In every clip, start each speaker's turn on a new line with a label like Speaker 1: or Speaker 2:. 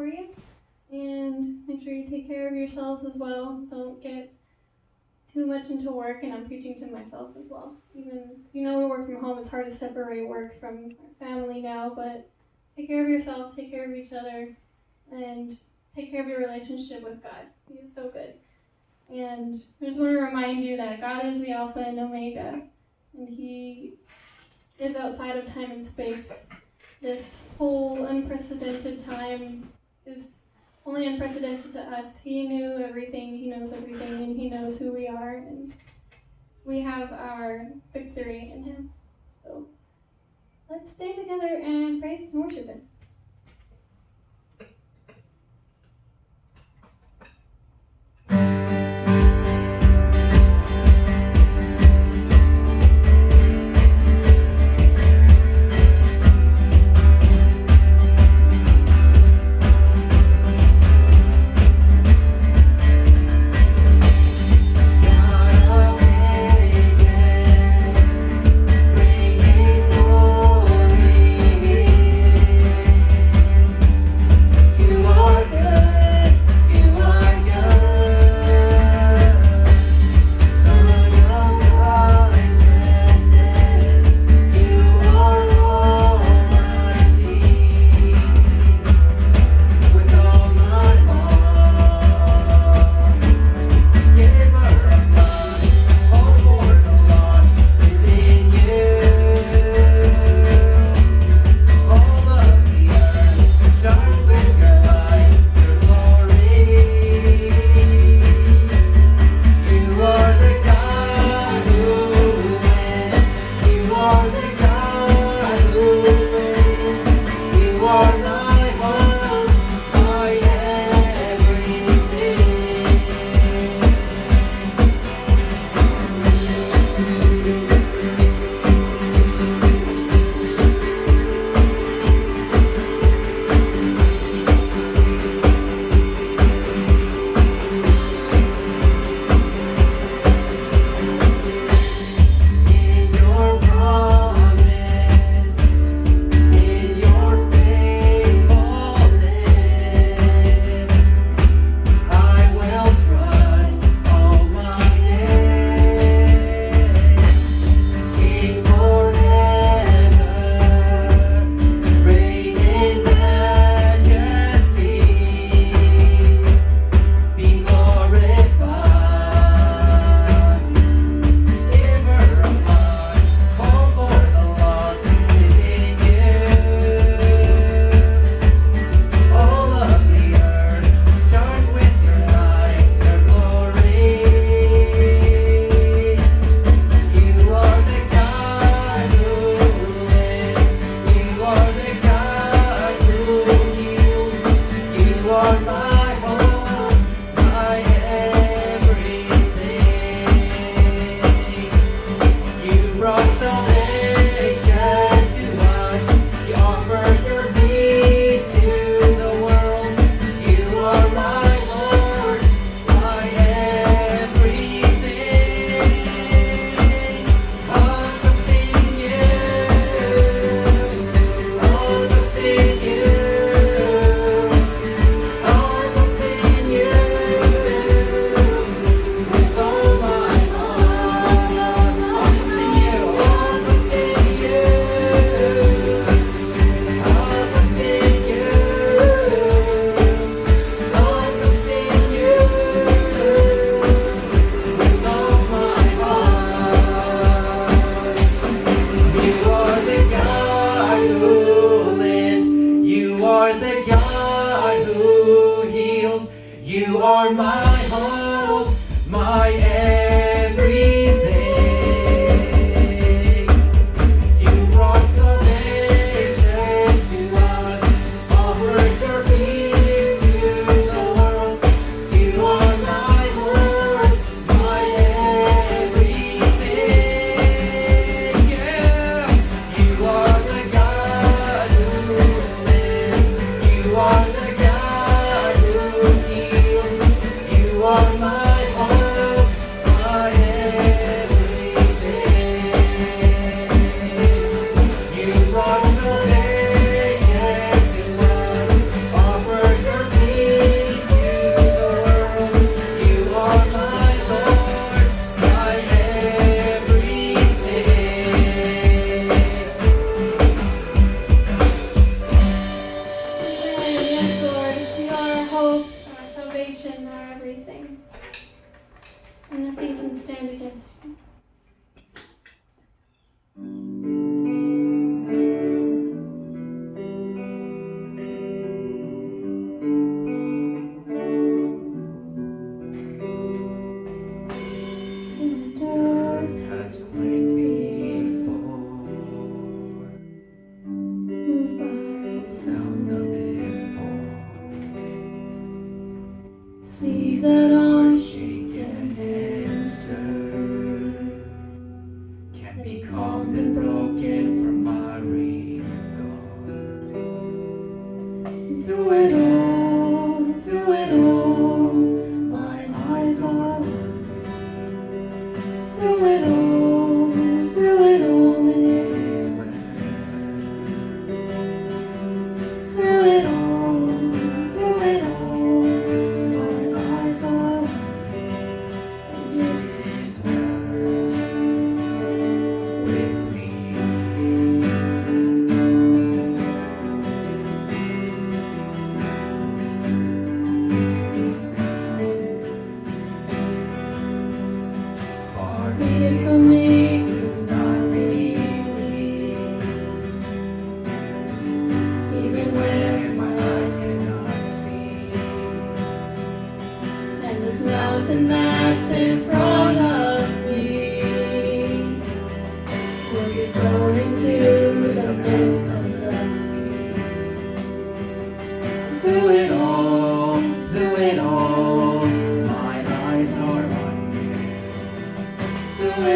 Speaker 1: for you. And make sure you take care of yourselves as well. Don't get too much into work, and I'm preaching to myself as well. Even, we work from home, it's hard to separate work from our family now, but take care of yourselves, take care of each other, and take care of your relationship with God. He is so good. And I just want to remind you that God is the Alpha and Omega, and He is outside of time and space. This whole unprecedented time is only unprecedented to us. He knew everything, He knows everything, and He knows who we are, and we have our victory in Him. So let's stay together and praise and worship Him.
Speaker 2: You are my hope, my everything. You brought salvation to us, offered your peace to the world. You are my Lord, my everything. Yeah, you are the God who lives. You are the God who heals. You are my hope, my everything. You brought salvation to us, offered your
Speaker 1: are everything. And nothing can stand against you.
Speaker 2: Has quaked before. Sound of his voice.
Speaker 1: Seas that are
Speaker 2: Shaken and stirred can be calmed and broken from my regard. Through it all, my eyes are on you. Through it all is well. Through it all, my eyes are on you. And it is well with me. Far be it from me to not believe, even when my eyes cannot see.
Speaker 1: and this mountain that's in front of me will be thrown into the midst of the sea.
Speaker 2: Through it all, my eyes are on you. Through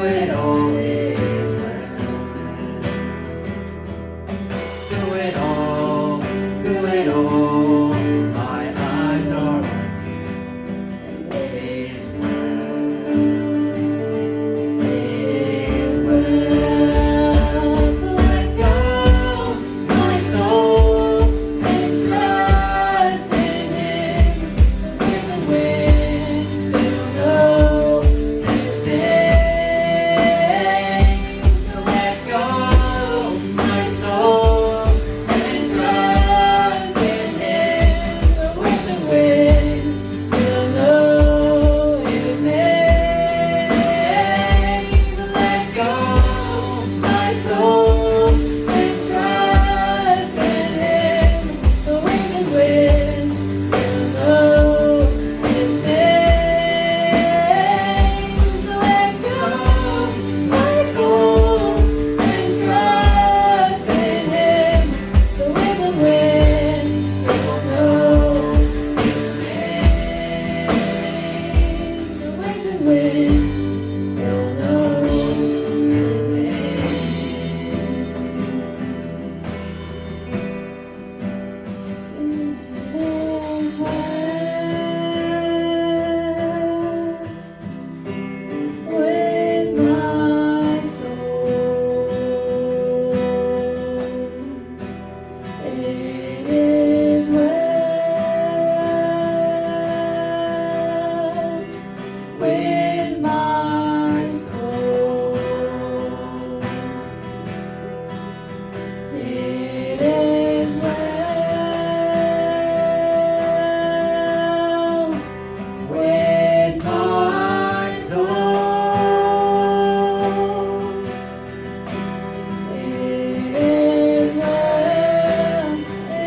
Speaker 2: it all is well. Through it all, my eyes are on you. And it is well. It is well.
Speaker 1: So let go, my soul, and trust in Him. The winds and winds still know His name.
Speaker 2: So let go, my soul, and trust in Him.
Speaker 1: The winds and winds still know His name.
Speaker 2: Let go, my soul,
Speaker 1: And trust in Him. The winds and winds still know His name. So let go, my soul, and trust in Him. The winds and winds still know His name. The winds and winds still know His with my soul. It is well with my soul. It is well with my soul. It is well, it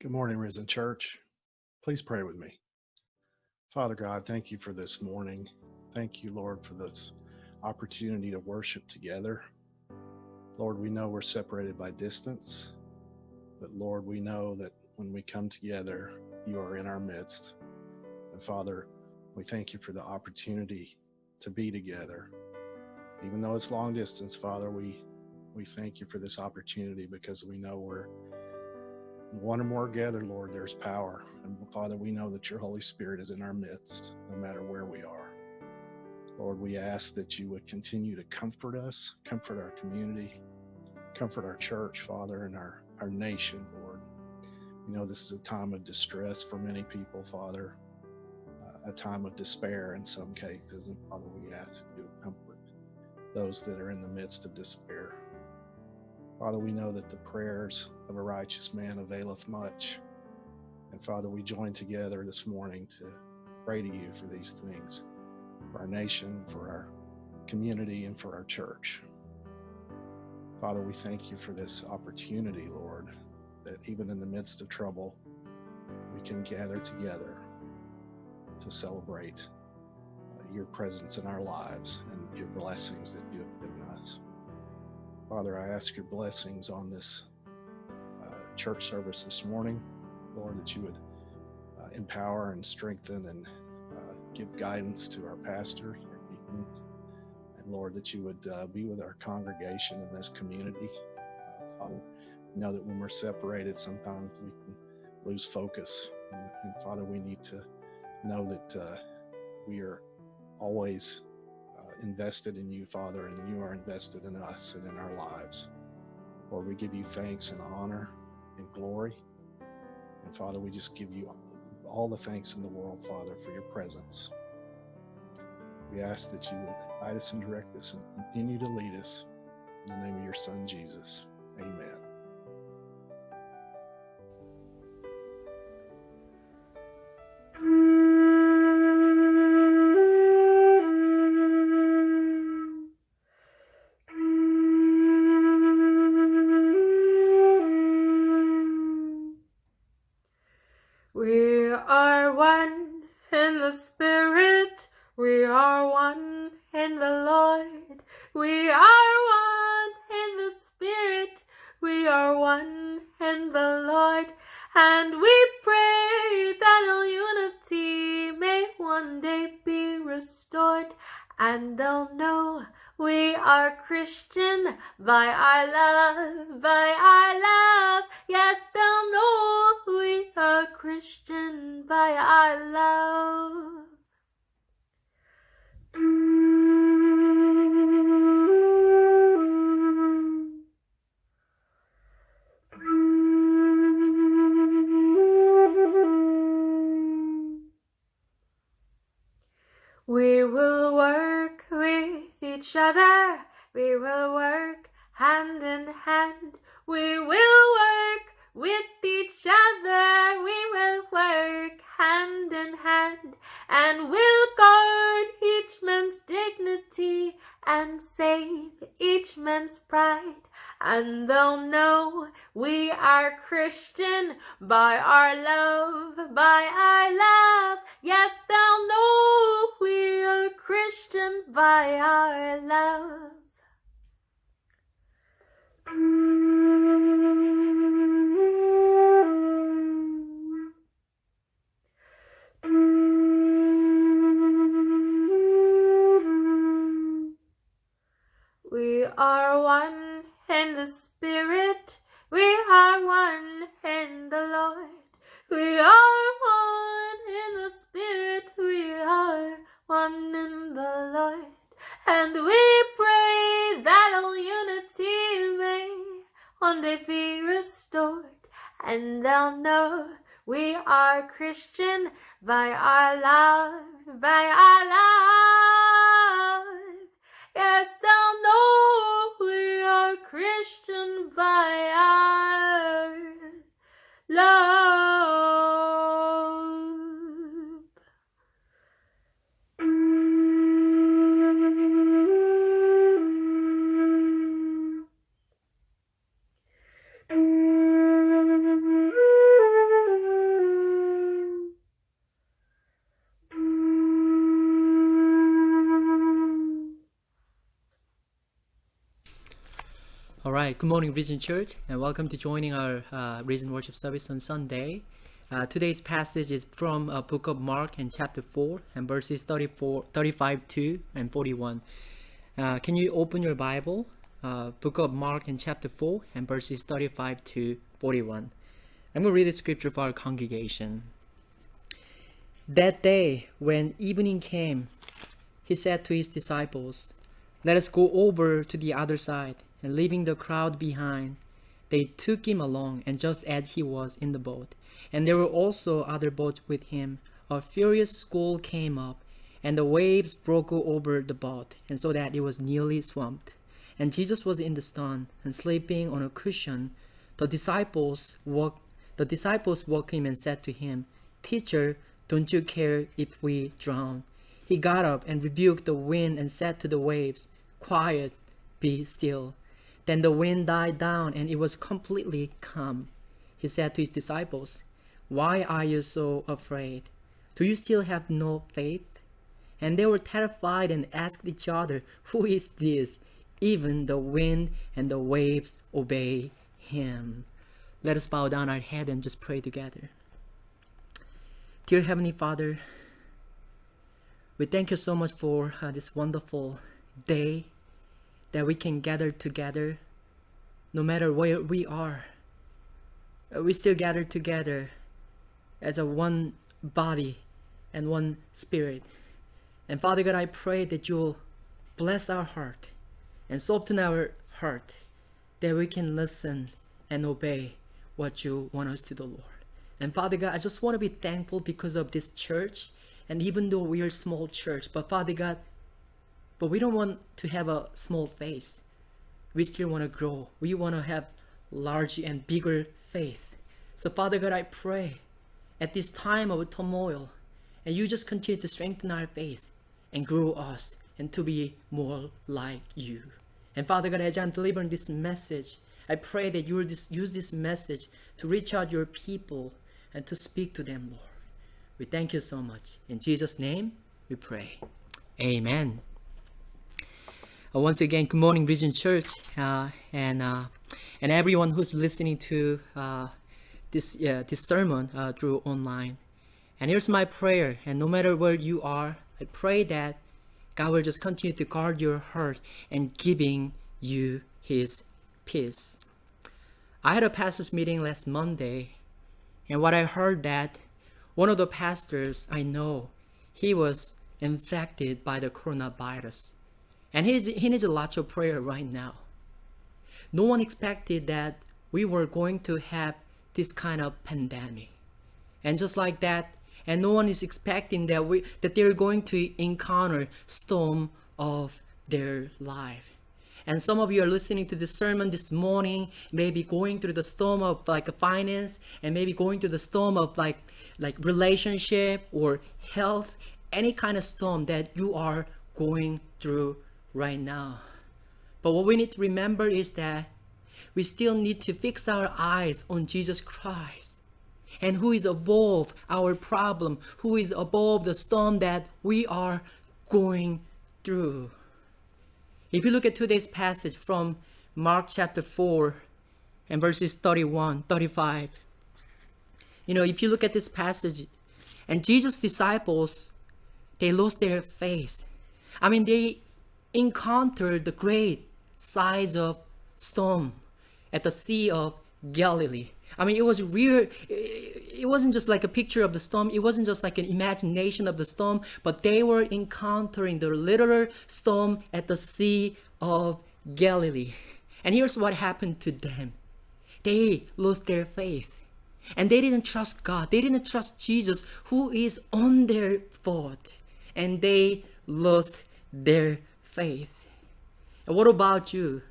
Speaker 3: Good morning, Risen Church. Please pray with me. Father God, thank you for this morning. Thank you, Lord, for this opportunity to worship together. Lord, we know we're separated by distance, but Lord, we know that when we come together, you are in our midst. And Father, we thank you for the opportunity to be together. Even though it's long distance, Father, we thank you for this opportunity because we know we're one or more together, Lord, there's power. And Father, we know that your Holy Spirit is in our midst, no matter where we are. Lord, we ask that you would continue to comfort us, comfort our community, comfort our church, Father, and our nation, Lord. We know this is a time of distress for many people, Father, a time of despair in some cases. And Father, we ask that you would comfort those that are in the midst of despair. Father, we know that the prayers of a righteous man availeth much. And Father, we join together this morning to pray to you for these things, for our nation, for our community, and for our church. Father, we thank you for this opportunity, Lord, that even in the midst of trouble, we can gather together to celebrate your presence in our lives and your blessings that you have given us. Father, I ask your blessings on this church service this morning, Lord, that you would empower and strengthen and give guidance to our pastors, our deacons, and Lord, that you would be with our congregation in this community. Father, we know that when we're separated, sometimes we can lose focus. And Father, we need to know that we are always invested in you, Father, and you are invested in us and in our lives. Lord, we give you thanks and honor and glory. And Father, we just give you all the thanks in the world, Father, for your presence. We ask that you would guide us and direct us and continue to lead us. In the name of your Son, Jesus. Amen.
Speaker 2: We are one in the Spirit, we are one in the Lord. We are one in the Spirit, we are one in the Lord. And we pray that all unity may one day be restored. And they'll know we are Christian by our love, by our love. Yes, they'll know we are Christian by our love. We will work with each other, we will work hand in hand. We will work with each other, we will work hand in hand. And we'll guard each man's dignity and save each man's pride. And they'll know we are Christian by our love, by our love. Yes, they'll know we are Christian by our love. We are one in the Spirit, we are one in the Lord. We are one in the Spirit, we are one in the Lord. And we pray that all unity may one day be restored. And they'll know we are Christian by our love, by our love. Yes, they'll know we are Christian by our love.
Speaker 4: Hi, good morning, Region Church, and welcome to joining our Region Worship service on Sunday. Today's passage is from Book of Mark and chapter 4 and verses 35 to and 41. Can you open your Bible? Book of Mark and chapter 4 and verses 35 to 41. I'm going to read the scripture for our congregation. That day, when evening came, he said to his disciples, "Let us go over to the other side." And leaving the crowd behind, they took him along, and just as he was in the boat, and there were also other boats with him, a furious squall came up, and the waves broke over the boat, and so that it was nearly swamped. And Jesus was in the stern, and sleeping on a cushion. The disciples woke him and said to him, "Teacher, don't you care if we drown?" He got up and rebuked the wind and said to the waves, "Quiet, be still." Then the wind died down and it was completely calm. He said to his disciples, "Why are you so afraid? Do you still have no faith?" And they were terrified and asked each other, "Who is this? Even the wind and the waves obey him." Let us bow down our head and just pray together. Dear Heavenly Father, we thank you so much for this wonderful day that we can gather together. No matter where we are, we still gather together as a one body and one spirit. And Father God, I pray that you'll bless our heart and soften our heart, that we can listen and obey what you want us to do, Lord. And Father God, I just want to be thankful because of this church. And even though we are a small church, but Father God, but we don't want to have a small faith. We still want to grow. We want to have large and bigger faith. So Father God, I pray at this time of turmoil, and you just continue to strengthen our faith and grow us and to be more like you. And Father God, as I'm delivering this message, I pray that you will use this message to reach out your people and to speak to them, Lord. We thank you so much. In Jesus' name, we pray. Amen. Once again, good morning, Region Church, and everyone who's listening to this sermon through online. And here's my prayer. And no matter where you are, I pray that God will just continue to guard your heart and giving you His peace. I had a pastors' meeting last Monday, and what I heard that one of the pastors I know, he was infected by the coronavirus. And he needs a lot of prayer right now. No one expected that we were going to have this kind of pandemic. And just like that, and no one is expecting that they're going to encounter storm of their life. And some of you are listening to this sermon this morning, maybe going through the storm of like a finance, and maybe going through the storm of like relationship or health, any kind of storm that you are going through right now. But what we need to remember is that we still need to fix our eyes on Jesus Christ, and who is above our problem, who is above the storm that we are going through. If you look at today's passage from Mark chapter 4 and verses 31, 35, if you look at this passage, and Jesus' disciples, they lost their faith. They encountered the great size of storm at the Sea of Galilee. It was real. It wasn't just like a picture of the storm. It wasn't just like an imagination of the storm, but they were encountering the literal storm at the Sea of Galilee. And here's what happened to them. They lost their faith. And they didn't trust God. They didn't trust Jesus, who is on their boat. And they lost their faith. And what about you?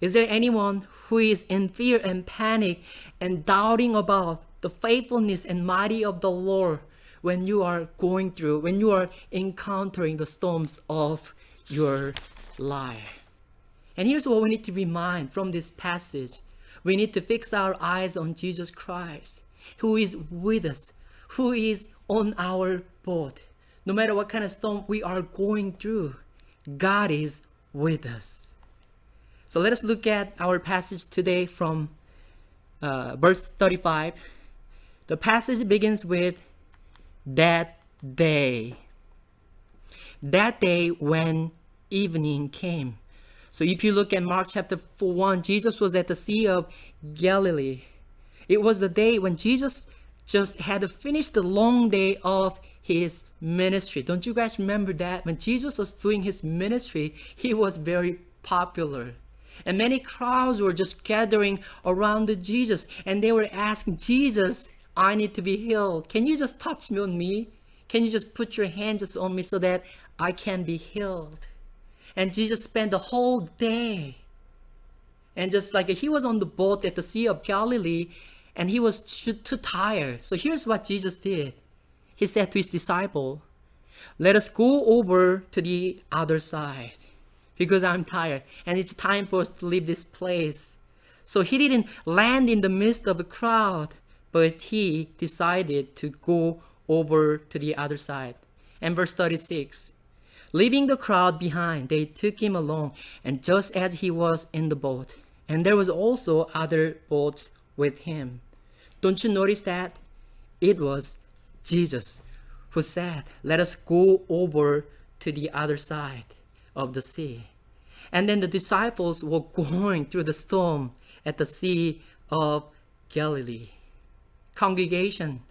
Speaker 4: Is there anyone who is in fear and panic and doubting about the faithfulness and mighty of the Lord when you are encountering the storms of your life? And here's what we need to remind from this passage. We need to fix our eyes on Jesus Christ, who is with us, who is on our boat. No matter what kind of storm we are going through, God is with us. So let us look at our passage today from verse 35. The passage begins with that day. That day when evening came. So if you look at Mark chapter 1, Jesus was at the Sea of Galilee. It was the day when Jesus just had finished the long day of his ministry. Don't you guys remember that? When Jesus was doing his ministry, he was very popular. And many crowds were just gathering around Jesus. And they were asking, Jesus, I need to be healed. Can you just touch me on me? Can you just put your hand just on me so that I can be healed? And Jesus spent the whole day. And just like he was on the boat at the Sea of Galilee, and he was too tired. So here's what Jesus did. He said to his disciple, let us go over to the other side because I'm tired and it's time for us to leave this place. So he didn't land in the midst of a crowd, but he decided to go over to the other side. And verse 36, leaving the crowd behind, they took him along, and just as he was in the boat, and there was also other boats with him. Don't you notice that? It was Jesus who said, let us go over to the other side of the sea. And then the disciples were going through the storm at the Sea of Galilee. Congregation,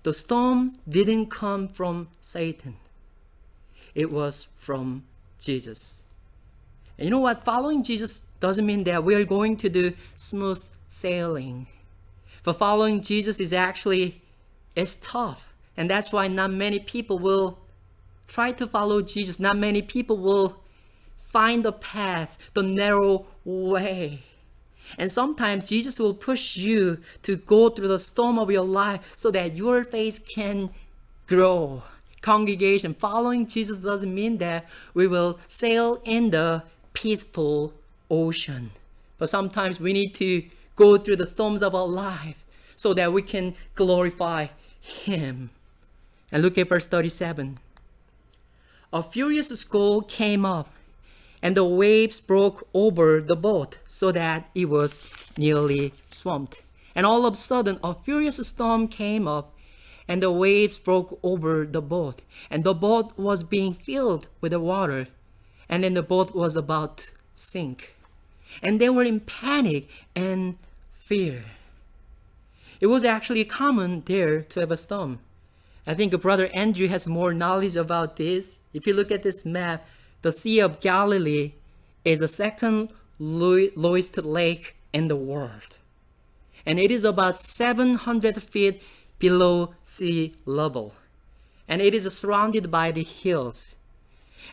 Speaker 4: the storm didn't come from Satan. It was from Jesus. And you know what? Following Jesus doesn't mean that we are going to do smooth sailing. But following Jesus is tough. And that's why not many people will try to follow Jesus. Not many people will find the path, the narrow way. And sometimes Jesus will push you to go through the storm of your life so that your faith can grow. Congregation, following Jesus doesn't mean that we will sail in the peaceful ocean. But sometimes we need to go through the storms of our life so that we can glorify Him. And look at verse 37. A furious squall came up, and the waves broke over the boat so that it was nearly swamped. And all of a sudden, a furious storm came up, and the waves broke over the boat. And the boat was being filled with the water. And then the boat was about to sink. And they were in panic and fear. It was actually common there to have a storm. I think Brother Andrew has more knowledge about this. If you look at this map, the Sea of Galilee is the second lowest lake in the world. And it is about 700 feet below sea level. And it is surrounded by the hills.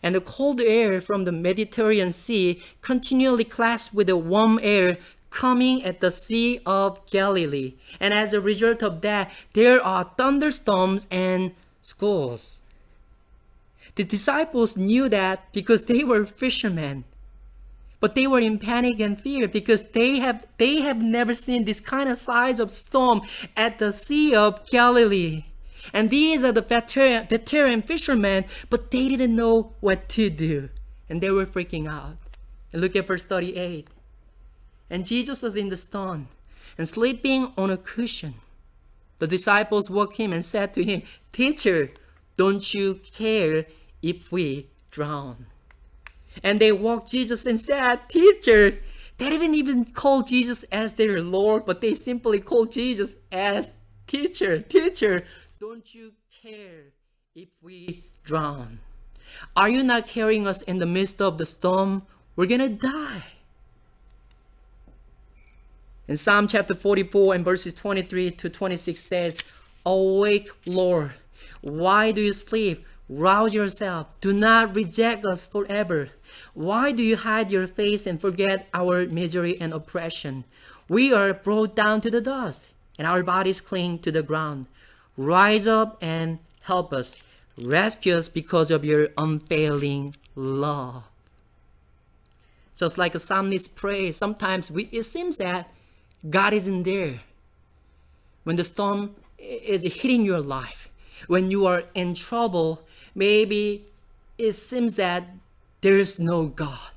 Speaker 4: And the cold air from the Mediterranean Sea continually clashed with the warm air coming at the Sea of Galilee. And as a result of that, there are thunderstorms and squalls. The disciples knew that because they were fishermen. But they were in panic and fear because they have never seen this kind of size of storm at the Sea of Galilee. And these are the veteran fishermen, but they didn't know what to do. And they were freaking out. And look at verse 38. And Jesus was in the storm and sleeping on a cushion. The disciples woke him and said to him, "Teacher, don't you care if we drown?" And they woke Jesus and said, "Teacher." They didn't even call Jesus as their Lord, but they simply called Jesus as teacher. Teacher, don't you care if we drown? Are you not carrying us in the midst of the storm? We're gonna die. In Psalm chapter 44 and verses 23 to 26 says, "Awake, Lord. Why do you sleep? Rouse yourself. Do not reject us forever. Why do you hide your face and forget our misery and oppression? We are brought down to the dust, and our bodies cling to the ground. Rise up and help us. Rescue us because of your unfailing love." Just like a psalmist prays, sometimes it seems that God isn't there. When the storm is hitting your life, when you are in trouble, maybe it seems that there is no God.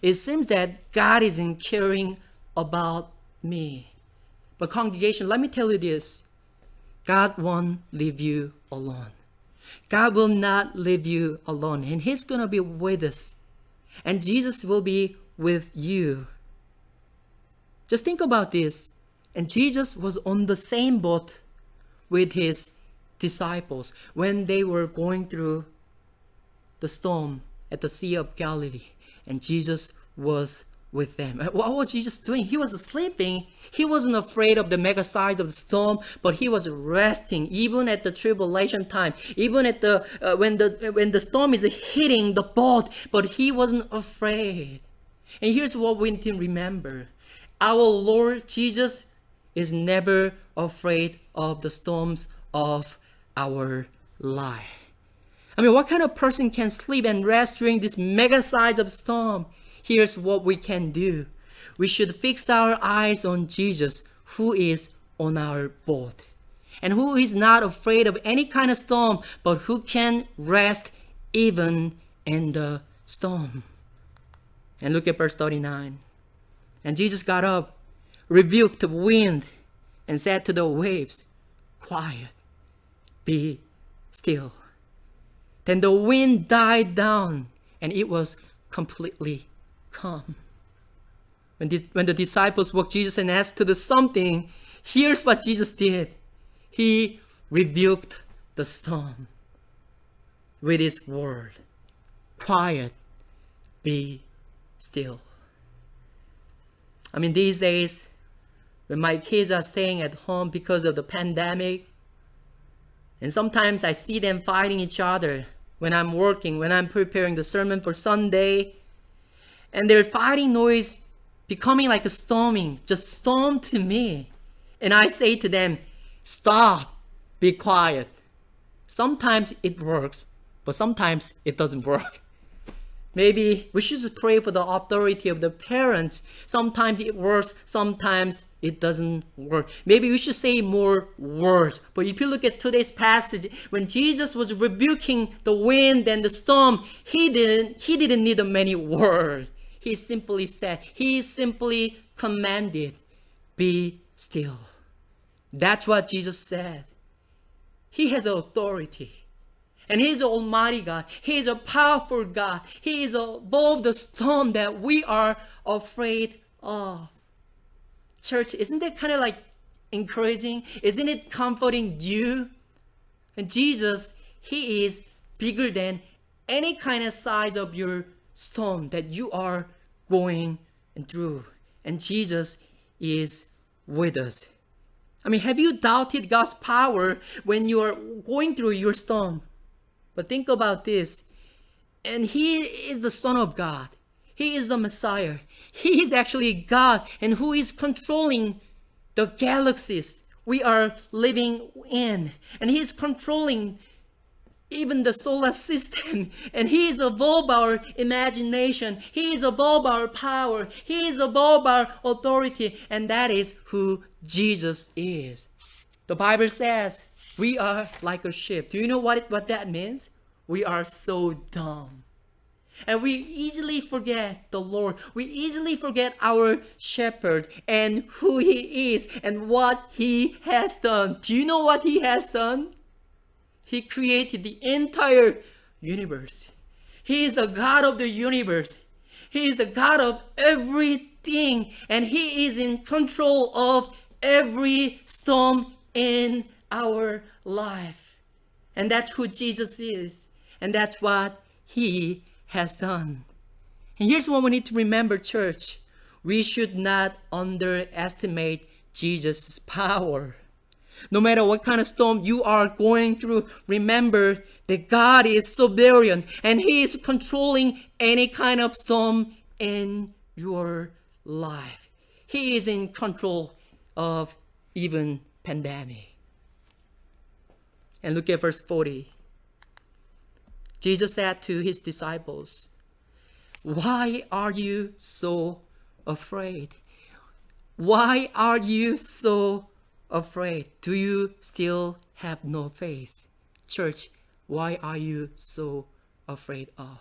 Speaker 4: It seems that God isn't caring about me. But congregation, let me tell you this. God won't leave you alone. God will not leave you alone. And He's going to be with us. And Jesus will be with you. Just think about this. And Jesus was on the same boat with His disciples when they were going through the storm at the Sea of Galilee. And Jesus was with them. What was Jesus doing? He was sleeping. He wasn't afraid of the mega size of the storm, but he was resting even at the tribulation time, even at the when the storm is hitting the boat, but he wasn't afraid. And here's what we need to remember. Our Lord Jesus is never afraid of the storms of our life. I mean, what kind of person can sleep and rest during this mega size of storm? Here's what we can do. We should fix our eyes on Jesus, who is on our boat, and who is not afraid of any kind of storm, but who can rest even in the storm. And look at verse 39. And Jesus got up, rebuked the wind, and said to the waves, "Quiet, be still." Then the wind died down, and it was completely calm. When the disciples woke Jesus and asked to do something, here's what Jesus did. He rebuked the storm with His word. Quiet, be still. I mean, these days, when my kids are staying at home because of the pandemic, and sometimes I see them fighting each other when I'm working, when I'm preparing the sermon for Sunday, and their fighting noise becoming like a storming, just storm to me. And I say to them, stop, be quiet. Sometimes it works, but sometimes it doesn't work. Maybe we should just pray for the authority of the parents. Sometimes it works, sometimes it doesn't work. Maybe we should say more words. But if you look at today's passage, when Jesus was rebuking the wind and the storm, he didn't need many words. He simply commanded, be still. That's what Jesus said. He has authority. And He is Almighty God. He is a powerful God. He is above the storm that we are afraid of. Church, isn't that kind of like encouraging? Isn't it comforting you? And Jesus, He is bigger than any kind of size of your storm that you are going through. And Jesus is with us. I mean, have you doubted God's power when you are going through your storm? But think about this. And He is the Son of God. He is the Messiah. He is actually God, and who is controlling the galaxies we are living in. And He is controlling even the solar system. And He is above our imagination. He is above our power. He is above our authority. And that is who Jesus is. The Bible says we are like a ship. Do you know what that means? We are so dumb. And we easily forget the Lord. We easily forget our shepherd and who He is and what He has done. Do you know what He has done? He created the entire universe. He is the God of the universe. He is the God of everything. And He is in control of every storm in our life. And that's who Jesus is. And that's what He has done. And here's what we need to remember, church. We should not underestimate Jesus' power. No matter what kind of storm you are going through, remember that God is sovereign and He is controlling any kind of storm in your life. He is in control of even pandemic. And look at verse 40. Jesus said to His disciples, "Why are you so afraid? Why are you so afraid? Do you still have no faith?" Church, why are you so afraid of?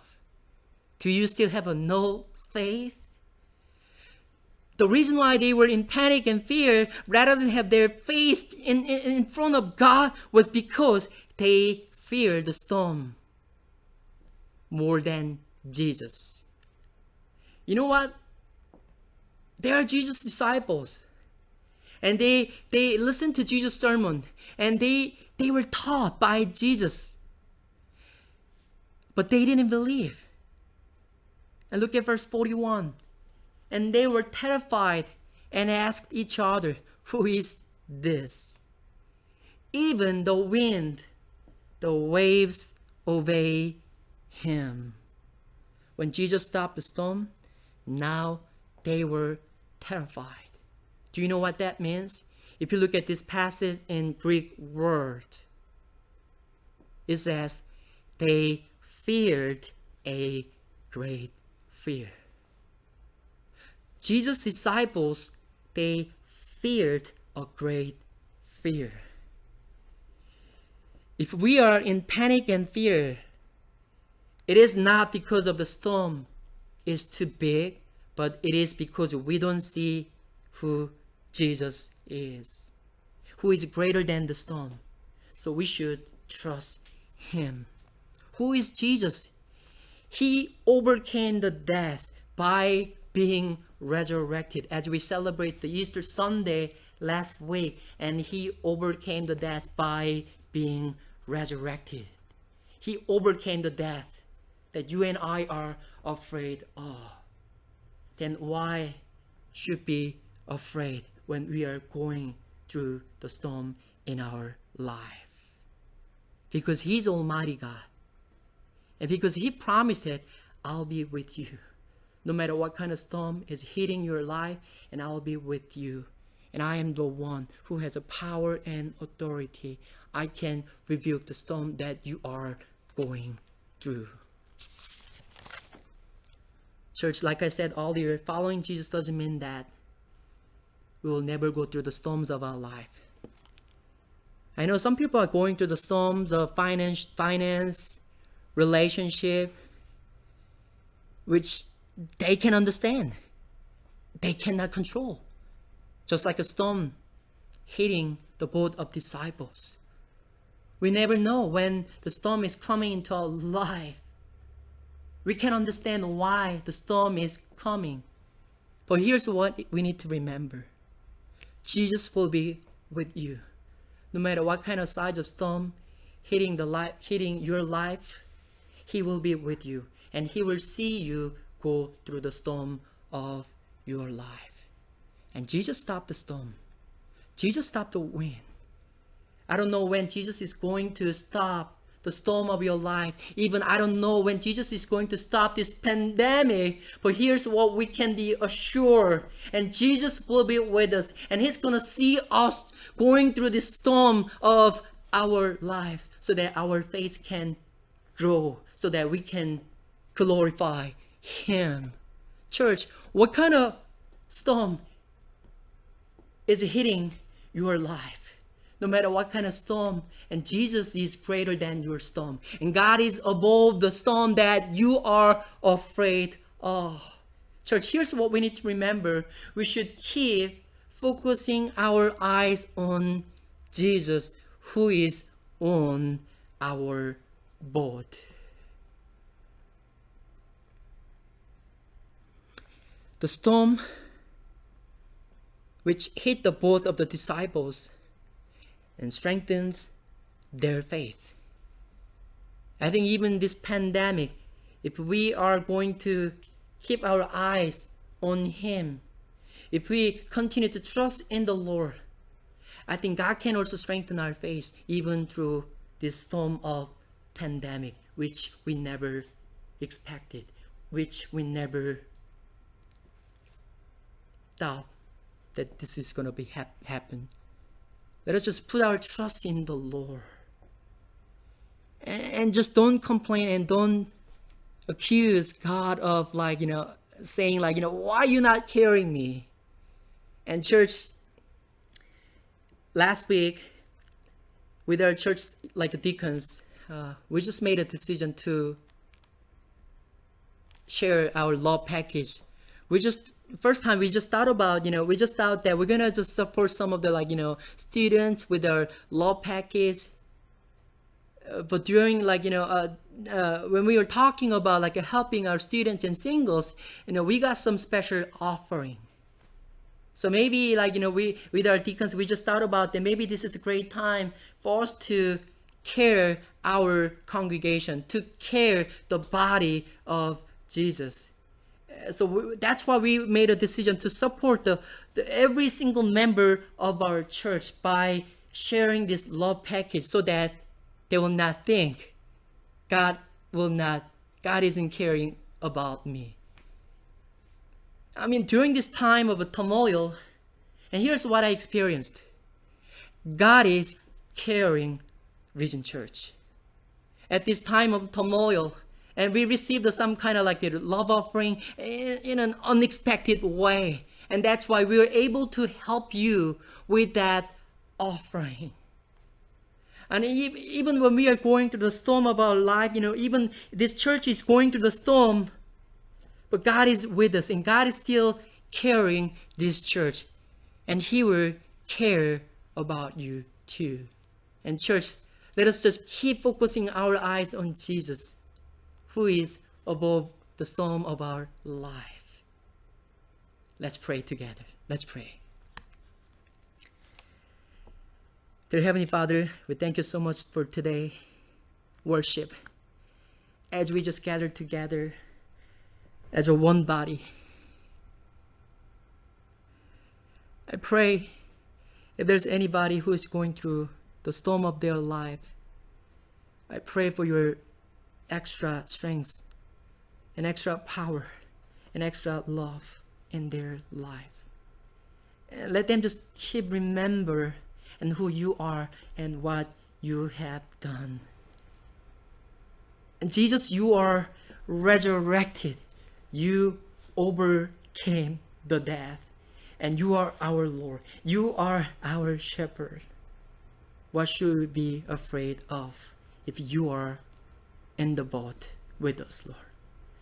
Speaker 4: Do you still have no faith. The reason why they were in panic and fear rather than have their face in front of God was because they feared the storm more than Jesus. You know what? They are Jesus' disciples. And they listened to Jesus' sermon. And they were taught by Jesus. But they didn't believe. And look at verse 41. And they were terrified and asked each other, "Who is this? Even the wind, the waves obey him." When Jesus stopped the storm, now they were terrified. Do you know what that means? If you look at this passage in Greek word, it says they feared a great fear. Jesus' disciples, they feared a great fear. If we are in panic and fear, it is not because of the storm is too big, but it is because we don't see who Jesus is, who is greater than the storm. So we should trust him. Who is Jesus? He overcame the death by being resurrected. As we celebrate the Easter Sunday last week, and he overcame the death by being resurrected. He overcame the death that you and I are afraid of. Then why should we be afraid when we are going through the storm in our life? Because he's Almighty God. And because he promised it, I'll be with you. No matter what kind of storm is hitting your life, and I'll be with you. And I am the one who has a power and authority. I can rebuke the storm that you are going through. Church, like I said earlier, following Jesus doesn't mean that we will never go through the storms of our life. I know some people are going through the storms of finance, relationship, which they can understand. They cannot control. Just like a storm hitting the boat of disciples. We never know when the storm is coming into our life. We can understand why the storm is coming. But here's what we need to remember. Jesus will be with you. No matter what kind of size of storm hitting your life, he will be with you. And he will see you go through the storm of your life. And Jesus stopped the storm. Jesus stopped the wind. I don't know when Jesus is going to stop the storm of your life. Even I don't know when Jesus is going to stop this pandemic. But here's what we can be assured. And Jesus will be with us. And he's going to see us going through this storm of our lives so that our faith can grow, so that we can glorify him. Church, what kind of storm is hitting your life? No matter what kind of storm, and Jesus is greater than your storm. And God is above the storm that you are afraid of. Church, here's what we need to remember. We should keep focusing our eyes on Jesus, who is on our boat. The storm which hit the boat of the disciples and strengthened their faith. I think even this pandemic, if we are going to keep our eyes on him, if we continue to trust in the Lord, I think God can also strengthen our faith even through this storm of pandemic, which we never expected, which we never thought that this is going to be happen. Let us just put our trust in the Lord. And just don't complain and don't accuse God of saying why are you not carrying me? And church, last week with our church, like the deacons, we just made a decision to share our love package first time we just thought about, we just thought that we're gonna just support some of the students with our love package. But during when we were talking about helping our students and singles, we got some special offering. So maybe we with our deacons, we just thought about that maybe this is a great time for us to care our congregation, to care the body of Jesus. So that's why we made a decision to support the every single member of our church by sharing this love package, so that they will not think God isn't caring about me. I mean, during this time of a turmoil, and here's what I experienced. God is caring Region Church. At this time of turmoil, and we received some kind of a love offering in an unexpected way. And that's why we were able to help you with that offering. And even when we are going through the storm of our life, even this church is going through the storm, but God is with us, and God is still carrying this church, and He will care about you too. And church, let us just keep focusing our eyes on Jesus, who is above the storm of our life. Let's pray together. Let's pray. Dear Heavenly Father, we thank you so much for today worship, as we just gathered together as a one body. I pray if there's anybody who is going through the storm of their life, I pray for your extra strength and extra power and extra love in their life. And let them just keep remember and who you are and what you have done. And Jesus, you are resurrected. You overcame the death. And you are our Lord. You are our shepherd. What should we be afraid of if you are in the boat with us, Lord?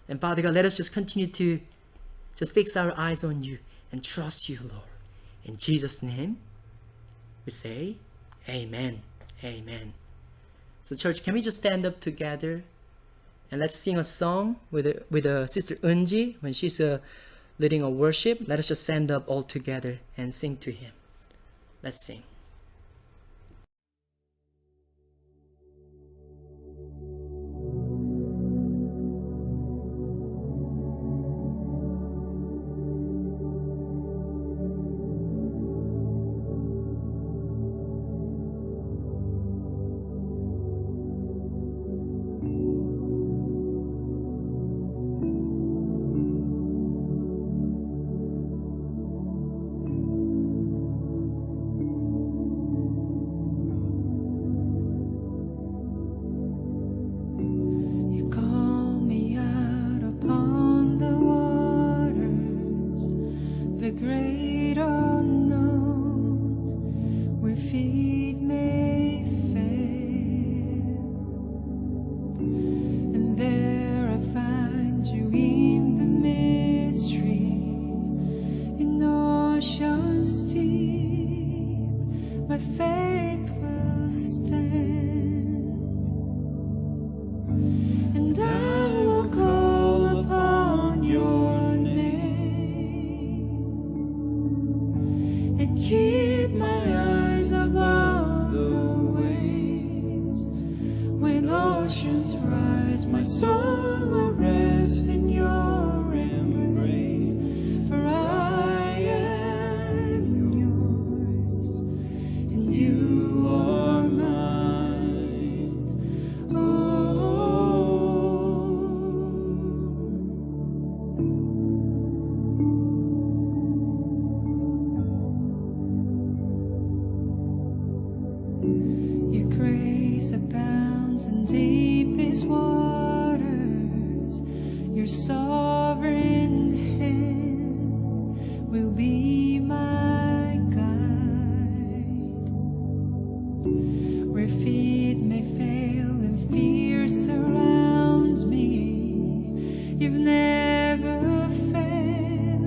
Speaker 4: And Father God, let us just continue to just fix our eyes on you and trust you, Lord. In Jesus' name, we say, Amen. Amen. So church, can we just stand up together and let's sing a song with Sister Unji when she's leading a worship. Let us just stand up all together and sing to Him. Let's sing.
Speaker 5: You've never failed.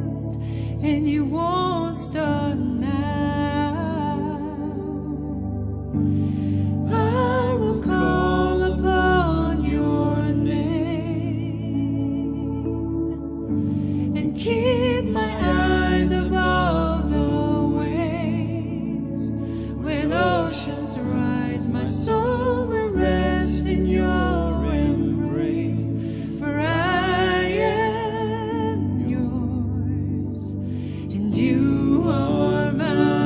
Speaker 2: I will call upon your name and keep my eyes above the waves. When oceans rise, my soul will rest in your embrace. For I am yours, and you are mine.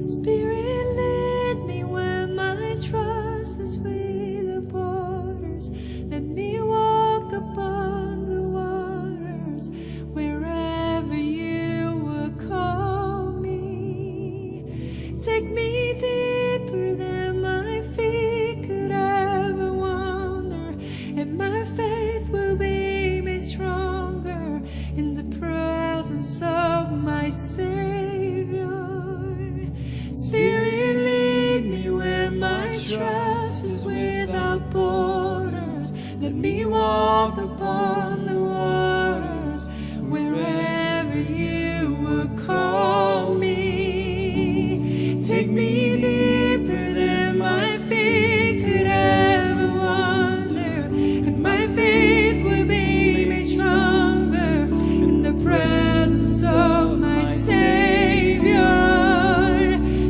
Speaker 2: Spirit, lead me where my trust is with the borders. Let me walk upon the waters wherever you would call me. Take me deeper than my feet could ever wander, and my faith will be made stronger in the presence of my Savior. Spirit, lead me where my trust is without borders. Let me walk upon the waters wherever you would call me. Take me deeper than my feet could ever wander, and my faith will be made stronger in the presence of my Savior.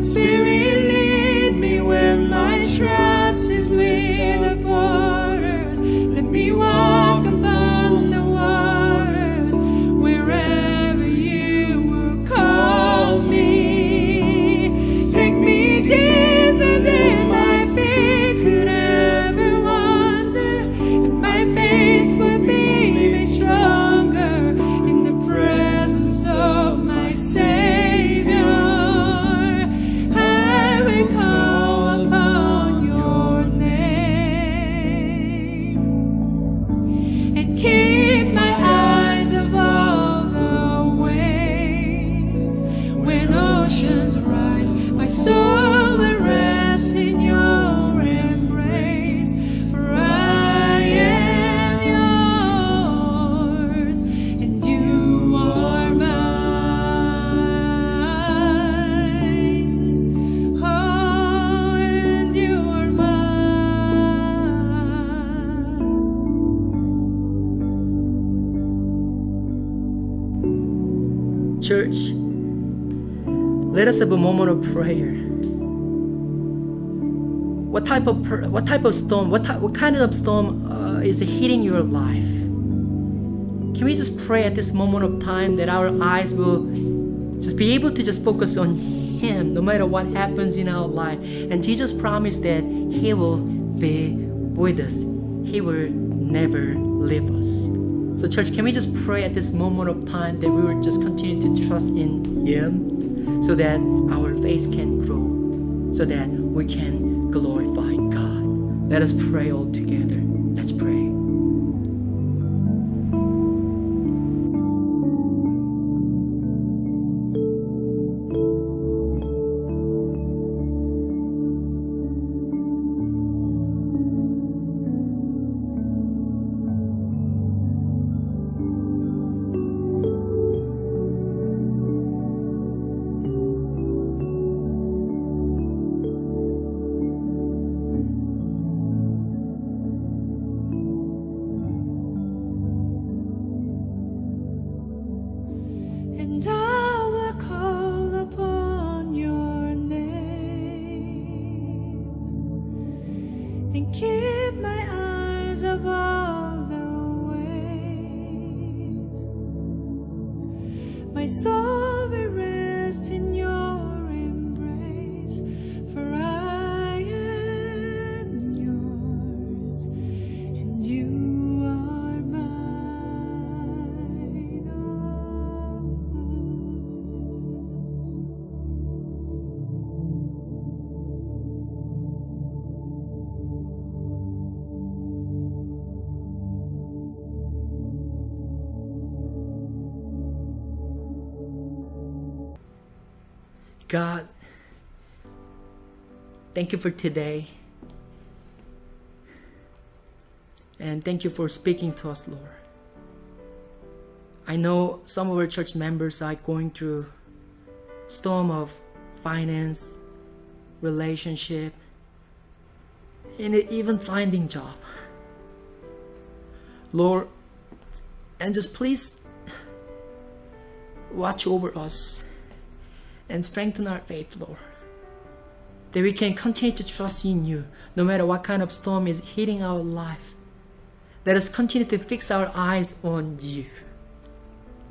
Speaker 2: Spirit, lead me where my trust is with the borders. Let me walk upon the waters wherever you will call me. Take me deeper than my feet could ever wander, and my faith will be made stronger in the presence of my Savior. I will call upon your name and keep my eyes above the waves. When oceans rise, my soul will rest in your embrace. For I am yours, and you are mine. Oh, and you are mine.
Speaker 4: Church, let us have a moment of prayer. What type of storm? What kind of storm is hitting your life? Can we just pray at this moment of time that our eyes will just be able to just focus on Him, no matter what happens in our life? And Jesus promised that He will be with us. He will never leave us. So, church, can we just pray at this moment of time that we will just continue to trust in Him, so that our faith can grow, so that we can glorify God. Let us pray all together. Let's pray.
Speaker 2: And I will call upon your name and keep my eyes above the waves. My soul will rest in your embrace, for I am yours, and you are mine.
Speaker 4: God, thank you for today. And thank you for speaking to us, Lord. I know some of our church members are going through storm of finance, relationship, and even finding job. Lord, and just please watch over us and strengthen our faith, Lord, that we can continue to trust in you no matter what kind of storm is hitting our life. Let us continue to fix our eyes on you,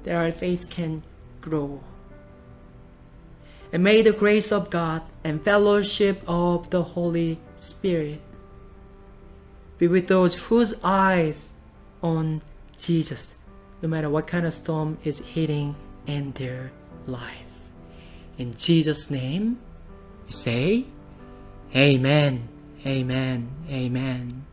Speaker 4: that our faith can grow. And may the grace of God and fellowship of the Holy Spirit be with those whose eyes on Jesus, no matter what kind of storm is hitting in their life. In Jesus' name, we say, Amen, Amen, Amen.